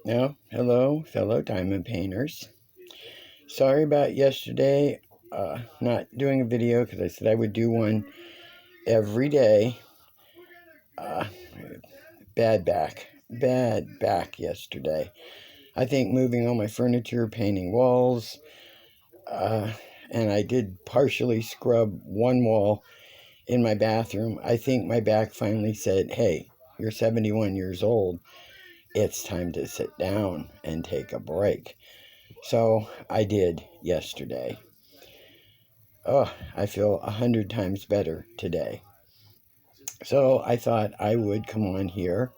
Now, hello, fellow diamond painters. Sorry about yesterday not doing a video because I said I would do one every day. Uh, bad back yesterday. I think moving all my furniture, painting walls, and I did partially scrub one wall in my bathroom. I think my back finally said, hey, you're 71 years old. It's time to sit down and take a break. So I did yesterday. Oh, I feel 100 times better today. So I thought I would come on here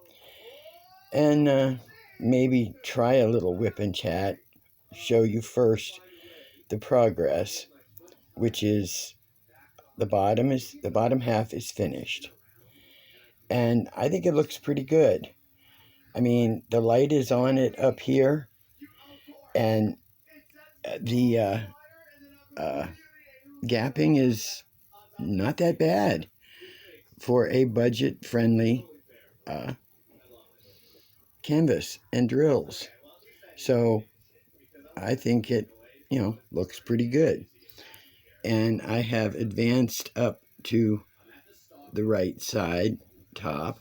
and maybe try a little whip and chat, show you first the progress, which is the bottom half is finished. And I think it looks pretty good. I mean, the light is on it up here, and the gapping is not that bad for a budget-friendly canvas and drills. So I think it, looks pretty good. And I have advanced up to the right side top.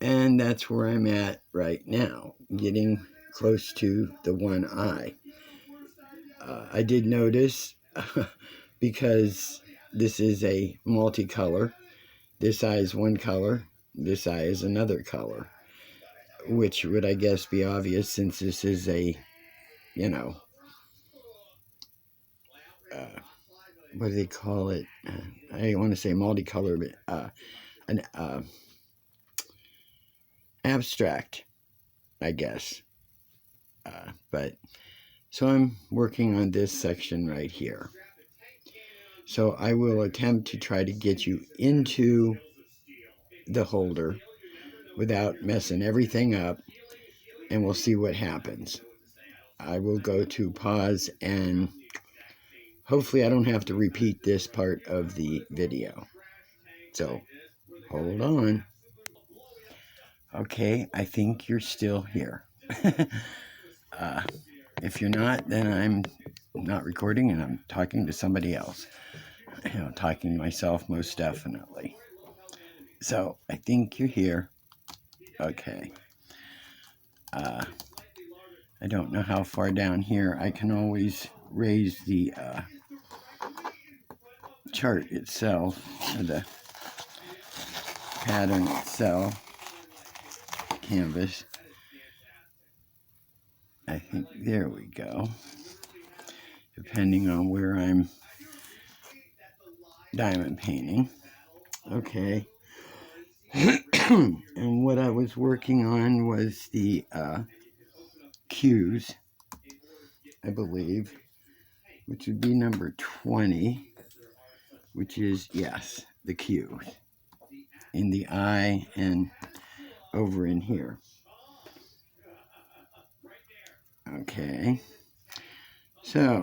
And that's where I'm at right now, getting close to the one eye. I did notice, because this is a multicolor, this eye is one color, this eye is another color, which would, I guess, be obvious since this is a, what do they call it? I want to say multicolor, but an abstract, I guess. But so I'm working on this section right here. So I will attempt to try to get you into the holder without messing everything up, and we'll see what happens. I will go to pause, and hopefully I don't have to repeat this part of the video. So hold on. Okay, I think you're still here. If you're not, then I'm not recording and I'm talking to somebody else. Talking to myself most definitely. So I think you're here. Okay. I don't know how far down here. I can always raise the chart itself, or the pattern itself, canvas. I think there we go. Depending on where I'm diamond painting. Okay. And what I was working on was the Q's, I believe, which would be number 20, which is, yes, the Q in the eye and over in here. Okay. So,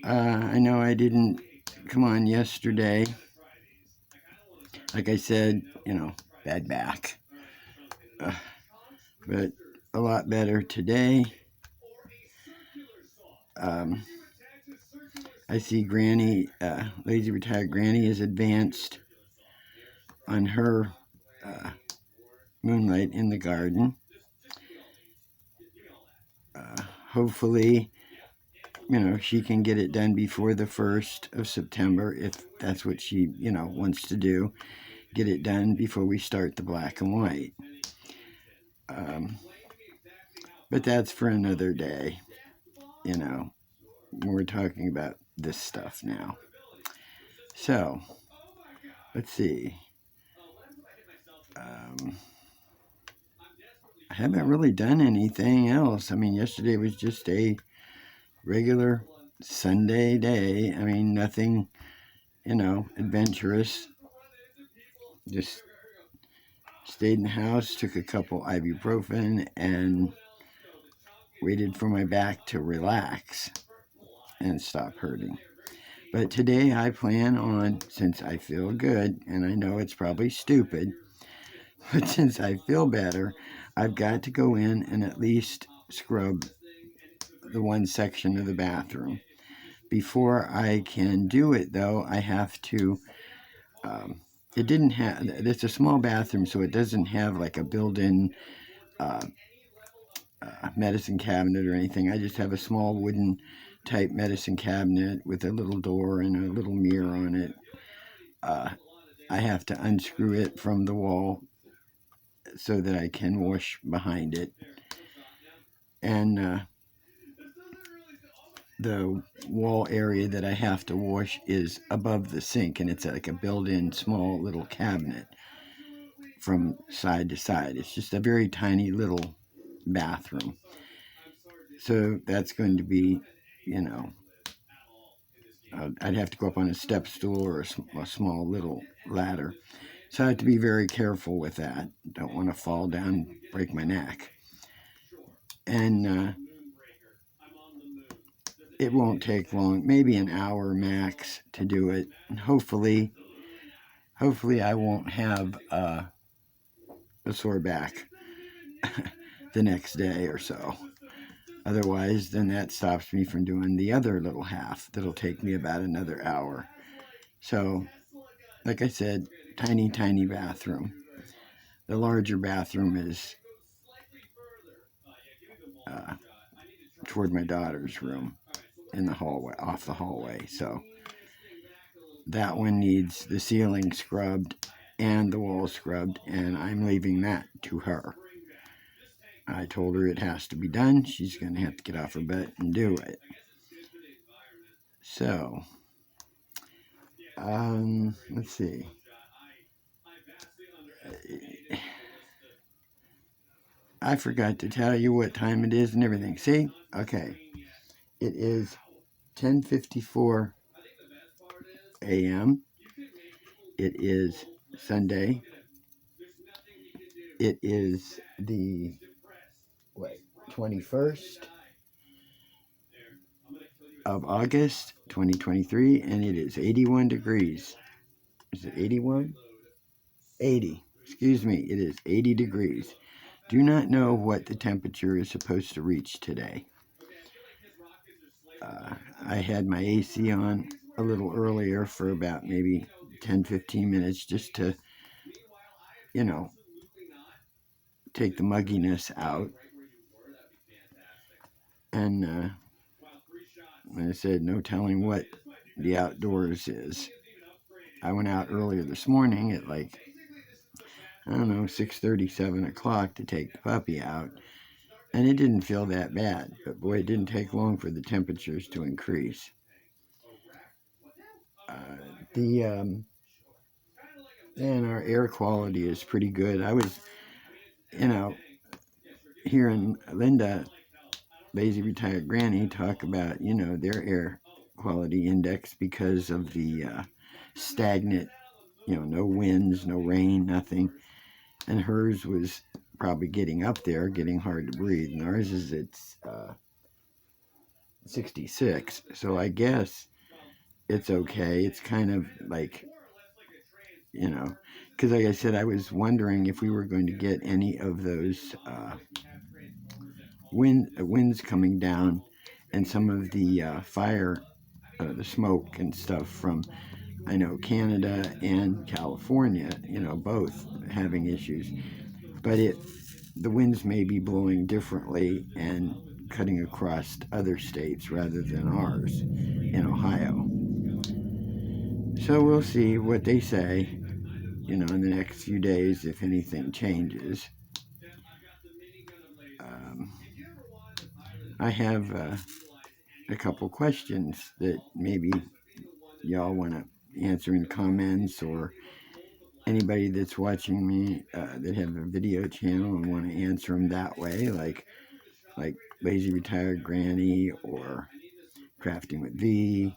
I know I didn't come on yesterday. Like I said, bad back. But a lot better today. I see Granny, Lazy Retired Granny is advanced on her moonlight in the garden. Hopefully, she can get it done before the 1st of September, if that's what she, wants to do. Get it done before we start the black and white. But that's for another day, we're talking about this stuff now. So, let's see. I haven't really done anything else. I mean, yesterday was just a regular Sunday day. I mean, nothing, adventurous. Just stayed in the house, took a couple ibuprofen, and waited for my back to relax and stop hurting. But today I plan on, since I feel good, and I know it's probably stupid, But since I feel better, I've got to go in and at least scrub the one section of the bathroom. Before I can do it, though, I have to. It didn't have. It's a small bathroom, so it doesn't have like a built-in uh, medicine cabinet or anything. I just have a small wooden type medicine cabinet with a little door and a little mirror on it. I have to unscrew it from the wall so that I can wash behind it. And the wall area that I have to wash is above the sink, and it's like a built-in small little cabinet from side to side. It's just a very tiny little bathroom. So that's going to be, you know, I'd have to go up on a step stool or a small little ladder. So I have to be very careful with that. Don't want to fall down, break my neck. And it won't take long, maybe an hour max to do it. And hopefully I won't have a sore back the next day or so. Otherwise, then that stops me from doing the other little half. That'll take me about another hour. So, like I said, tiny, tiny bathroom. The larger bathroom is uh, toward my daughter's room in the hallway, off the hallway. So that one needs the ceiling scrubbed and the wall scrubbed, and I'm leaving that to her. I told her it has to be done. She's going to have to get off her butt and do it. So, let's see. I forgot to tell you what time it is and everything. See? Okay. It is 10:54 a.m. It is Sunday. It is the 21st of August 2023, and it is 81 degrees. Is it 81? 80. Excuse me. It is 80 degrees. Do not know what the temperature is supposed to reach today. I had my AC on a little earlier for about maybe 10-15 minutes just to, you know, take the mugginess out. And like I said, no telling what the outdoors is. I went out earlier this morning at like, I don't know, 6:30, 7 o'clock to take the puppy out. And it didn't feel that bad. But boy, it didn't take long for the temperatures to increase. And our air quality is pretty good. I was, hearing Linda, Lazy Retired Granny, talk about, their air quality index because of the stagnant, no winds, no rain, nothing. And hers was probably getting up there, getting hard to breathe. And ours is it's 66. So I guess it's okay. It's kind of like, because like I said, I was wondering if we were going to get any of those winds coming down and some of the fire, the smoke and stuff from, I know, Canada and California, both having issues. But the winds may be blowing differently and cutting across other states rather than ours in Ohio. So we'll see what they say, in the next few days if anything changes. I have a couple questions that maybe y'all want to answer in comments, or anybody that's watching me that have a video channel and want to answer them that way, like Lazy Retired Granny or Crafting with V,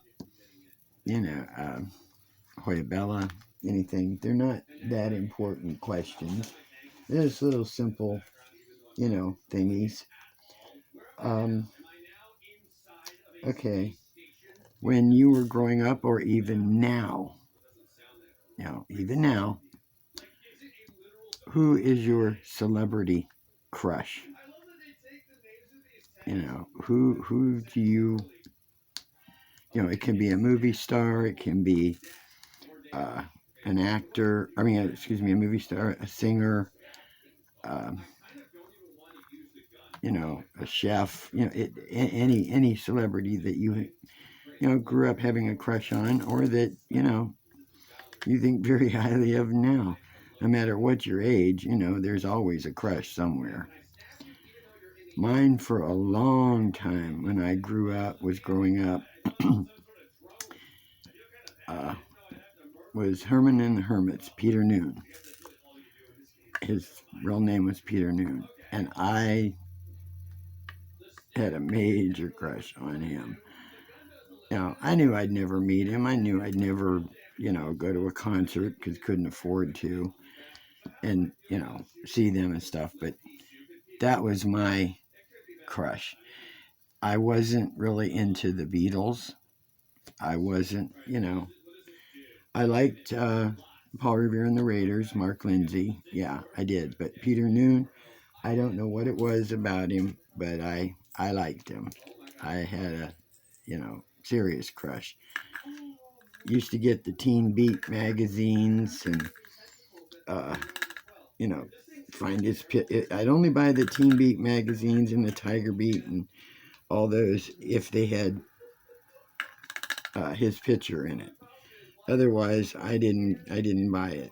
Hoya Bella, anything. They're not that important questions. They're just little simple, thingies. Okay. When you were growing up, or even now, who is your celebrity crush? You know, who do you, it can be a movie star, it can be uh, an actor, excuse me, a movie star, a singer, um, a chef, any celebrity that grew up having a crush on, or that, you think very highly of now. No matter what your age, there's always a crush somewhere. Mine for a long time when I was growing up, uh, was Herman and the Hermits, Peter Noon. His real name was Peter Noon. And I had a major crush on him. Now, I knew I'd never meet him. I knew I'd never, go to a concert because couldn't afford to and, see them and stuff. But that was my crush. I wasn't really into the Beatles. I wasn't, I liked Paul Revere and the Raiders, Mark Lindsay. Yeah, I did. But Peter Noon, I don't know what it was about him, but I liked him. I had a, serious crush. Used to get the Teen Beat magazines and, uh, you know, find his I'd only buy the Teen Beat magazines and the Tiger Beat and all those if they had his picture in it. Otherwise, I didn't buy it.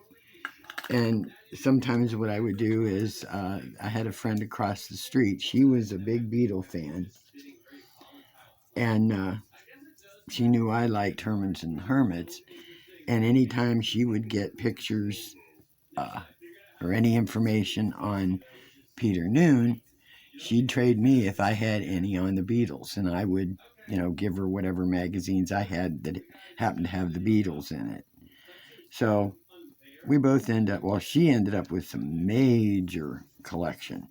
And sometimes what I would do is I had a friend across the street. She was a big Beatle fan, and she knew I liked Hermans and the Hermits. And anytime she would get pictures or any information on Peter Noon, she'd trade me if I had any on the Beatles, and I would, give her whatever magazines I had that happened to have the Beatles in it. So we both she ended up with some major collection,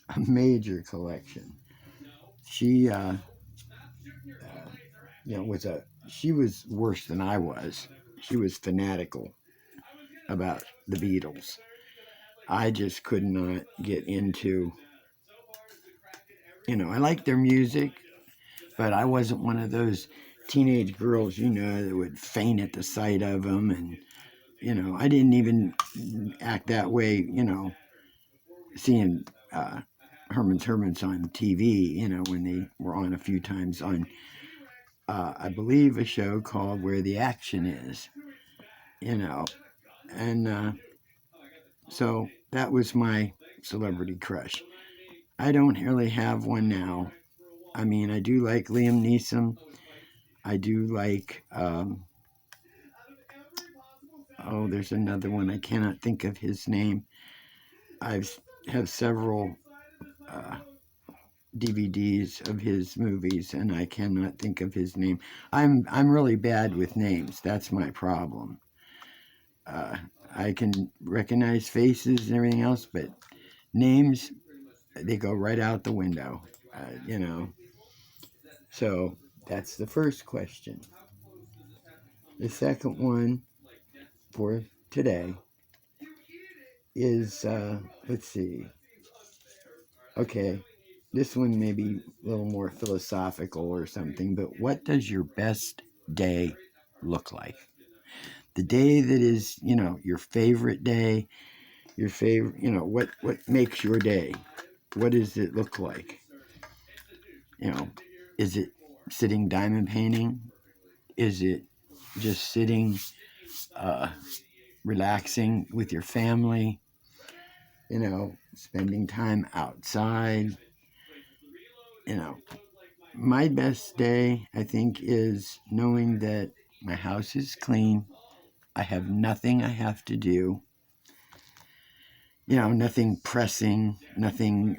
a major collection. She, she was worse than I was. She was fanatical about the Beatles. I just could not get into, I liked their music, but I wasn't one of those teenage girls, that would faint at the sight of them. And, I didn't even act that way, seeing Hermans on TV, when they were on a few times on, I believe, a show called Where the Action Is, and so that was my celebrity crush. I don't really have one now. I mean, I do like Liam Neeson. I do like, there's another one. I cannot think of his name. I have several DVDs of his movies, and I cannot think of his name. I'm really bad with names. That's my problem. I can recognize faces and everything else, but names, they go right out the window. So that's the first question. The second one for today is, let's see. Okay, this one may be a little more philosophical or something, but what does your best day look like? The day that is, your favorite day, your favorite, what makes your day? What does it look like? Is it sitting diamond painting? Is it just sitting, relaxing with your family? Spending time outside? My best day, I think, is knowing that my house is clean. I have nothing I have to do. Nothing pressing, nothing,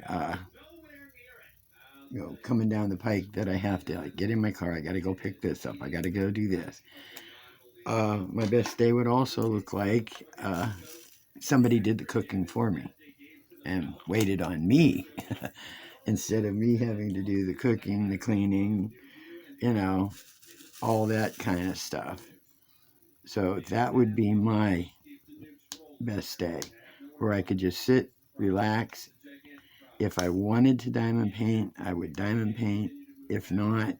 coming down the pike that I have to get in my car. I got to go pick this up. I got to go do this. My best day would also look like somebody did the cooking for me and waited on me instead of me having to do the cooking, the cleaning, all that kind of stuff. So that would be my best day. where I could just sit, relax. If I wanted to diamond paint, I would diamond paint. If not,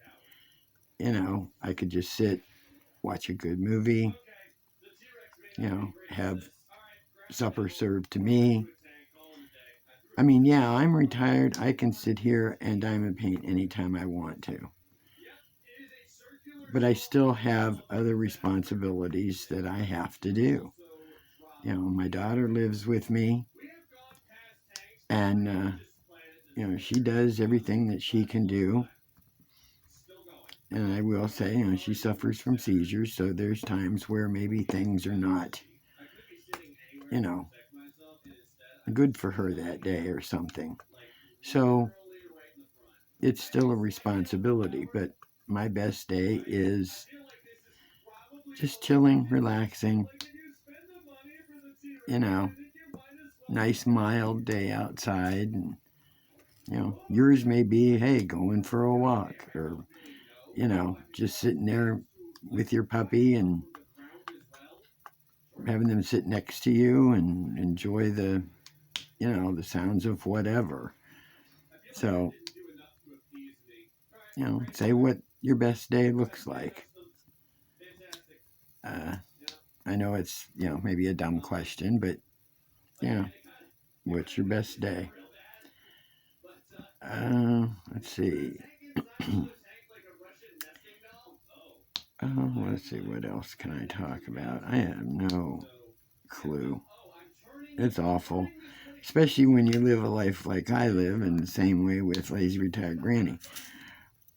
I could just sit, watch a good movie, have supper served to me. I mean, yeah, I'm retired. I can sit here and diamond paint anytime I want to. But I still have other responsibilities that I have to do. My daughter lives with me, and she does everything that she can do. And I will say, she suffers from seizures, so there's times where maybe things are not, good for her that day or something. So it's still a responsibility, but my best day is just chilling, relaxing, nice mild day outside. And yours may be, hey, going for a walk, or just sitting there with your puppy and having them sit next to you and enjoy the the sounds of whatever. So say what your best day looks like. I know it's maybe a dumb question, but what's your best day? Let's see. Let's see, what else can I talk about? I have no clue. It's awful, especially when you live a life like I live, in the same way with Lazy Retired Granny.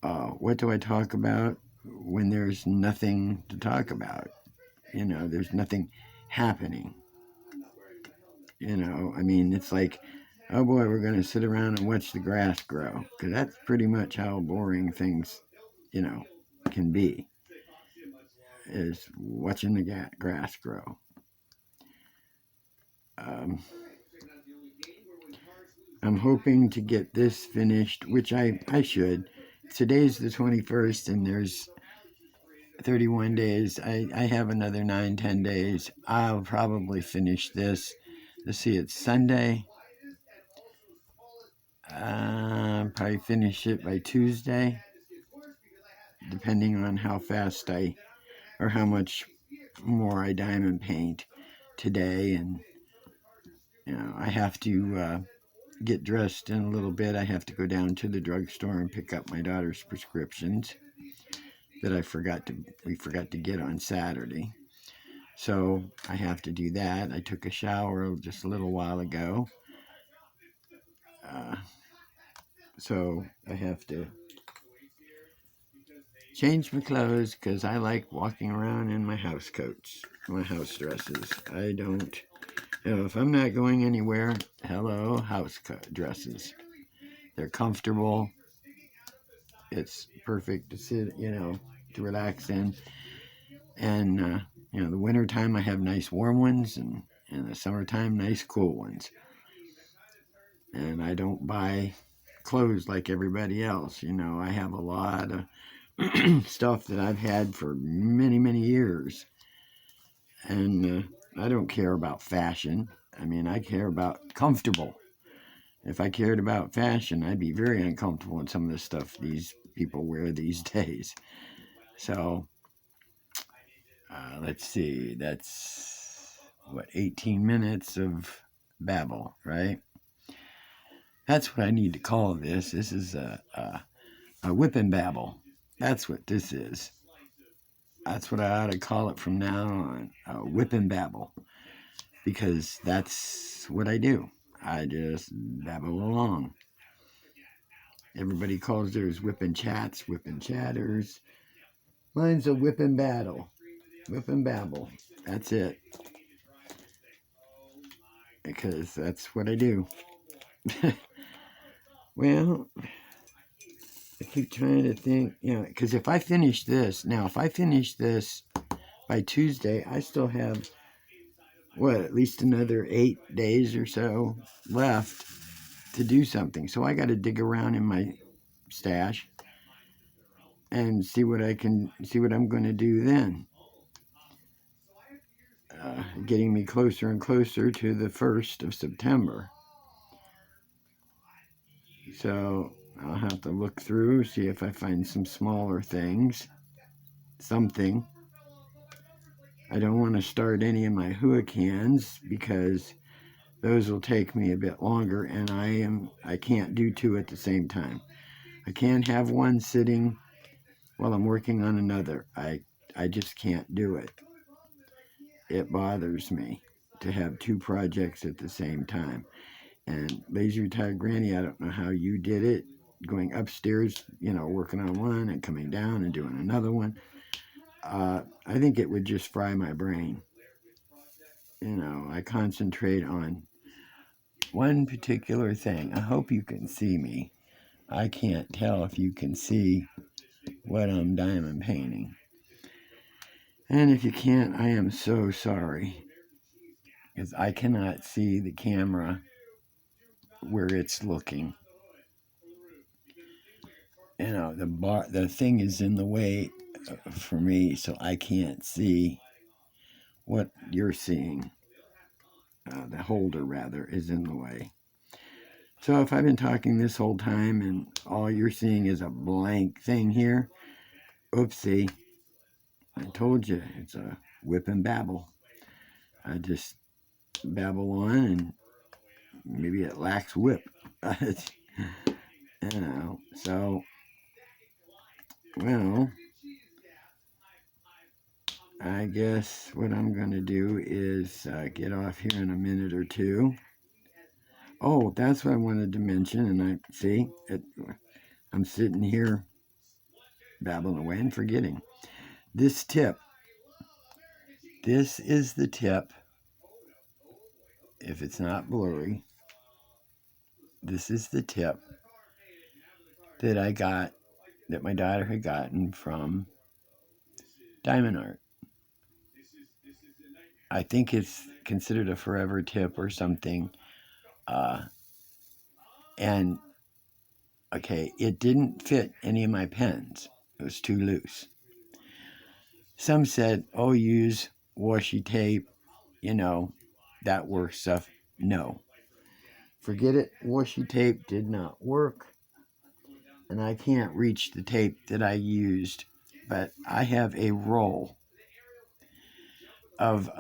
What do I talk about when there's nothing to talk about? There's nothing happening. I mean, it's like, oh boy, we're going to sit around and watch the grass grow. Because that's pretty much how boring things, can be, is watching the grass grow. I'm hoping to get this finished, which I should. Today's the 21st, and there's 31 days. I have another 9-10 days. I'll probably finish this. Let's see, it's Sunday. Probably finish it by Tuesday, depending on how fast or how much more I diamond paint today. And I have to get dressed in a little bit. I have to go down to the drugstore and pick up my daughter's prescriptions that we forgot to get on Saturday. So I have to do that. I took a shower just a little while ago. So I have to change my clothes because I like walking around in my house coats, my house dresses. I don't, if I'm not going anywhere, hello, house dresses. They're comfortable. It's perfect to sit, to relax in. And, the wintertime I have nice warm ones, and in the summertime, nice cool ones. And I don't buy clothes like everybody else. I have a lot of stuff that I've had for many, many years. And I don't care about fashion. I mean, I care about comfortable. If I cared about fashion, I'd be very uncomfortable in some of the stuff these people wear these days. So, let's see. That's, 18 minutes of babble, right? That's what I need to call this. This is a WIP Babble. That's what this is. That's what I ought to call it from now on. WIP Babble. Because that's what I do. I just babble along. Everybody calls theirs whipping chats, whipping chatters. Mine's a whipping battle. Whipping babble. That's it. Because that's what I do. Well, I keep trying to think, because if I finish this by Tuesday, I still have, at least another 8 days or so left to do something. So I got to dig around in my stash and see what I'm going to do then. getting me closer and closer to the 1st of September. So I'll have to look through, see if I find some smaller things, something. I don't want to start any of my cans because those will take me a bit longer, and I can't do 2 at the same time. I can't have one sitting while I'm working on another. I just can't do it. It bothers me to have 2 projects at the same time. And Lazy Retired Granny, I don't know how you did it, going upstairs, working on one and coming down and doing another one. I think it would just fry my brain. I concentrate on one particular thing. I hope you can see me. I can't tell if you can see what I'm diamond painting. And if you can't, I am so sorry, because I cannot see the camera where it's looking. The thing is in the way for me, so I can't see what you're seeing. The holder, rather, is in the way. So if I've been talking this whole time and all you're seeing is a blank thing here, oopsie. I told you, it's a whip and babble. I just babble on, and maybe it lacks whip. So, well, I guess what I'm going to do is get off here in a minute or two. Oh, that's what I wanted to mention, and I'm sitting here babbling away and forgetting. This tip. This is the tip. If it's not blurry, this is the tip that I got, that my daughter had gotten from Diamond Art. I think it's considered a forever tip or something. And okay, it didn't fit any of my pens. It was too loose. Some said, oh, use washi tape, that works stuff. No. Forget it. Washi tape did not work. And I can't reach the tape that I used. But I have a roll of,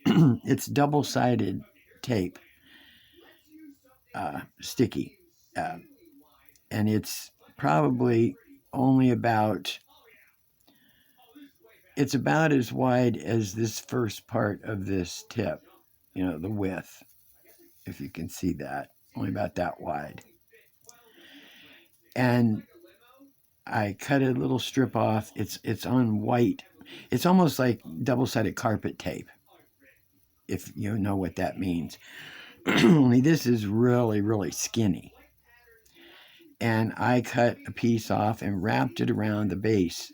it's double-sided tape, sticky. And it's probably only it's about as wide as this first part of this tip, the width, if you can see that, only about that wide. And I cut a little strip off. It's on white. It's almost like double-sided carpet tape, if you know what that means. Only this is really, really skinny. And I cut a piece off and wrapped it around the base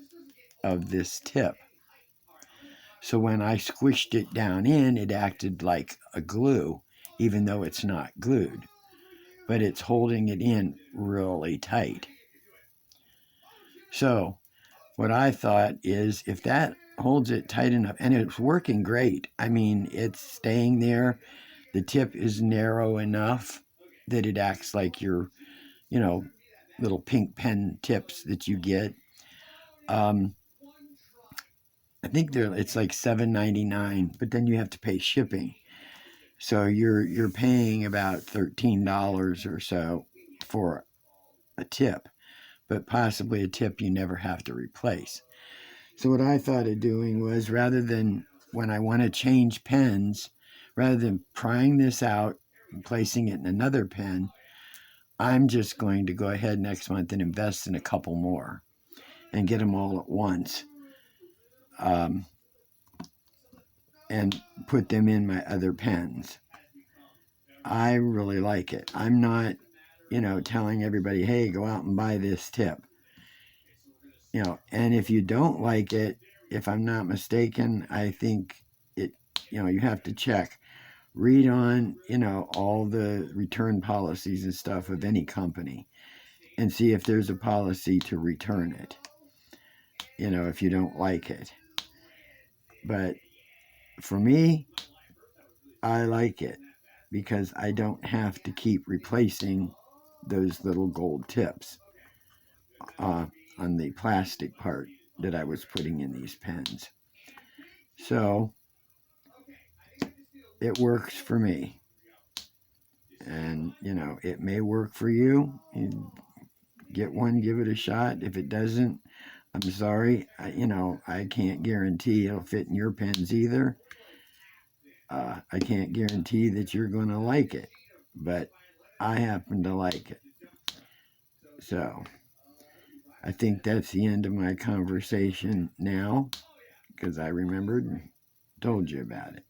of this tip. So when I squished it down in, it acted like a glue, even though it's not glued. But it's holding it in really tight. So what I thought is, if that holds it tight enough, and it's working great. I mean, it's staying there. The tip is narrow enough that it acts like your, little pink pen tips that you get. I think it's like $7.99, but then you have to pay shipping. So you're paying about $13 or so for a tip, but possibly a tip you never have to replace. So what I thought of doing was, rather than when I want to change pens, rather than prying this out and placing it in another pen, I'm just going to go ahead next month and invest in a couple more and get them all at once. And put them in my other pens. I really like it. I'm not, telling everybody, hey, go out and buy this tip. And if you don't like it, if I'm not mistaken, I think you have to check. Read on, all the return policies and stuff of any company and see if there's a policy to return it, if you don't like it. But for me, I like it because I don't have to keep replacing those little gold tips on the plastic part that I was putting in these pens. So it works for me. And, it may work for you. You get one, give it a shot. If it doesn't, I'm sorry. I can't guarantee it'll fit in your pens either. I can't guarantee that you're going to like it, but I happen to like it. So I think that's the end of my conversation now, because I remembered and told you about it.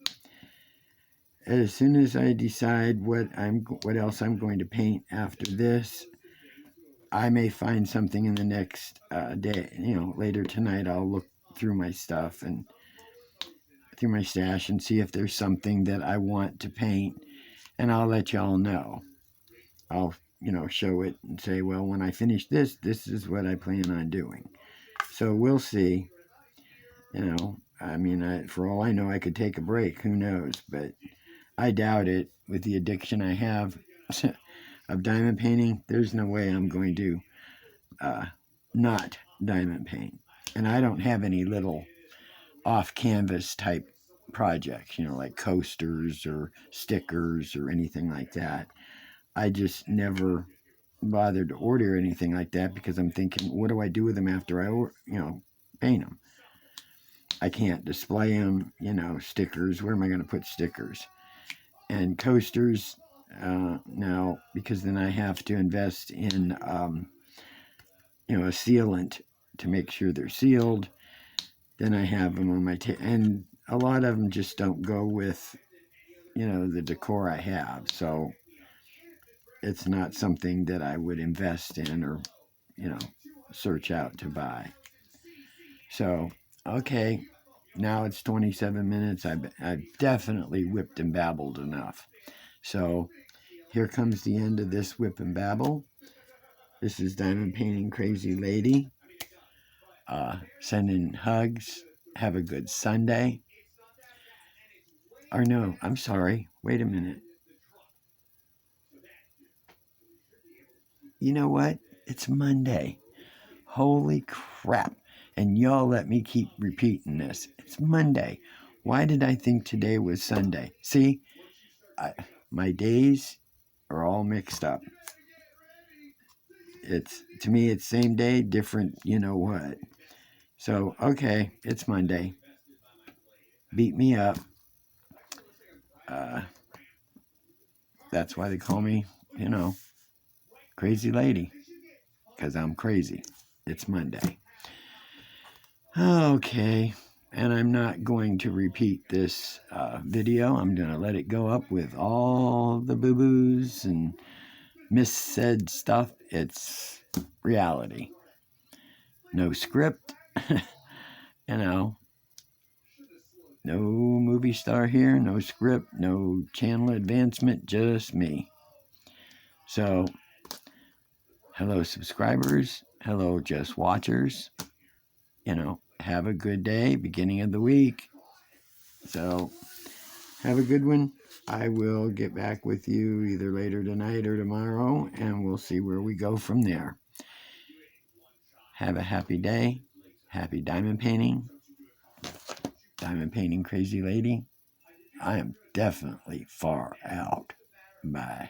As soon as I decide what else I'm going to paint after this, I may find something in the next day. Later tonight I'll look through my stuff and through my stash and see if there's something that I want to paint, and I'll let y'all know. I'll show it and say, well, when I finish this is what I plan on doing. So we'll see. For all I know, I could take a break. Who knows? But I doubt it. With the addiction I have of diamond painting, there's no way I'm going to not diamond paint. And I don't have any little off-canvas type projects, like coasters or stickers or anything like that. I just never bothered to order anything like that because I'm thinking, what do I do with them after I, paint them? I can't display them, stickers. Where am I going to put stickers? And coasters, now, because then I have to invest in, a sealant to make sure they're sealed. Then I have them on my and a lot of them just don't go with, the decor I have. So it's not something that I would invest in or, search out to buy. So, okay, now it's 27 minutes. I've definitely whipped and babbled enough. So here comes the end of this whip and babble. This is Diamond Painting Crazy Lady. Sending hugs. Have a good Sunday. Or no, I'm sorry. Wait a minute. You know what? It's Monday. Holy crap. And y'all let me keep repeating this. It's Monday. Why did I think today was Sunday? See, my days are all mixed up. To me, it's same day, different you know what. So, okay, it's Monday. Beat me up. That's why they call me, crazy lady. Because I'm crazy. It's Monday. Okay, and I'm not going to repeat this video. I'm going to let it go up with all the boo-boos and missaid stuff. It's reality. No script. No movie star here, no script, no channel advancement, just me. So, hello subscribers, hello just watchers. Have a good day, beginning of the week. So, have a good one. I will get back with you either later tonight or tomorrow, and we'll see where we go from there. Have a happy day. Happy diamond painting. Diamond Painting Crazy Lady. I am definitely far out. Bye.